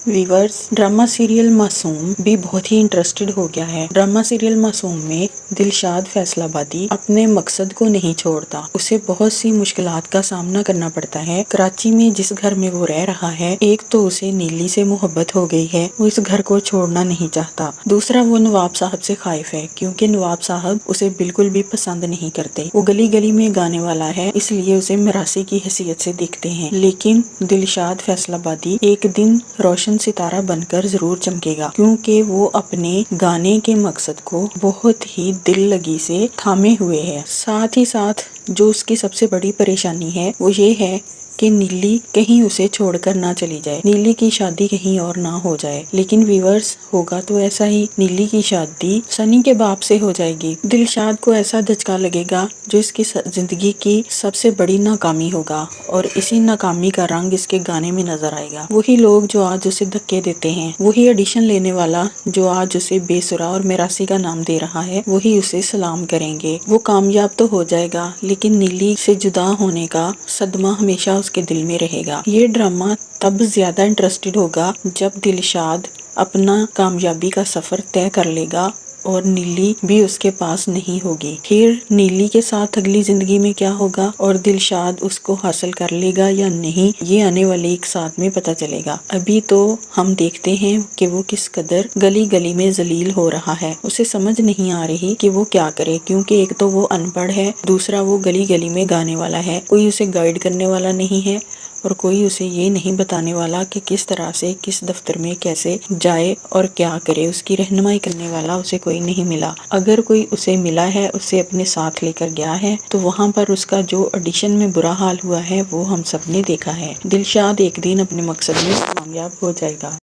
Viewers, drama serial मासूम भी बहुत ही इंटरेस्टेड हो गया है। ड्रामा सीरियल मासूम में दिलशाद फैसलाबादी अपने मकसद को नहीं छोड़ता। उसे बहुत सी मुश्किलात का सामना करना पड़ता है। कराची में जिस घर में वो रह रहा है, एक तो उसे नीली से मोहब्बत हो गई है, वो इस घर को छोड़ना नहीं चाहता। दूसरा, वो नवाब साहब से खाइफ है क्योंकि नवाब साहब उसे बिल्कुल भी पसंद नहीं करते। वो गली गली में गाने वाला है, इसलिए उसे मिरासी की हैसियत से देखते हैं। लेकिन दिलशाद फैसलाबादी एक दिन रोशन सितारा बनकर जरूर चमकेगा, क्योंकि वो अपने गाने के मकसद को बहुत ही दिल लगी से थामे हुए है। साथ ही साथ जो उसकी सबसे बड़ी परेशानी है वो ये है कि नीली कहीं उसे छोड़कर ना चली जाए, नीली की शादी कहीं और ना हो जाए। लेकिन व्यूअर्स, होगा तो ऐसा ही, नीली की शादी सनी के बाप से हो जाएगी। दिलशाद को ऐसा धचका लगेगा जो इसकी जिंदगी की सबसे बड़ी नाकामी होगा, और इसी नाकामी का रंग इसके गाने में नजर आएगा। वही लोग जो आज उसे धक्के देते हैं, वही एडिशन लेने वाला जो आज उसे बेसुरा और मिरासी का नाम दे रहा है, वही उसे सलाम करेंगे। वो कामयाब तो हो जाएगा, लेकिन नीली से जुदा होने का सदमा हमेशा उसके दिल में रहेगा। ये ड्रामा तब ज्यादा इंटरेस्टेड होगा जब दिलशाद अपना कामयाबी का सफर तय कर लेगा और नीली भी उसके पास नहीं होगी। फिर नीली के साथ अगली जिंदगी में क्या होगा और दिलशाद उसको हासिल कर लेगा या नहीं, ये आने वाले एक साथ में पता चलेगा। अभी तो हम देखते हैं कि वो किस कदर गली गली में जलील हो रहा है। उसे समझ नहीं आ रही कि वो क्या करे, क्योंकि एक तो वो अनपढ़ है, दूसरा वो गली गली में गाने वाला है। कोई उसे गाइड करने वाला नहीं है और कोई उसे ये नहीं बताने वाला कि किस तरह से किस दफ्तर में कैसे जाए और क्या करे। उसकी रहनुमाई करने वाला उसे कोई नहीं मिला। अगर कोई उसे मिला है, उसे अपने साथ लेकर गया है, तो वहाँ पर उसका जो ऑडिशन में बुरा हाल हुआ है वो हम सब ने देखा है। दिलशाद एक दिन अपने मकसद में कामयाब हो जाएगा।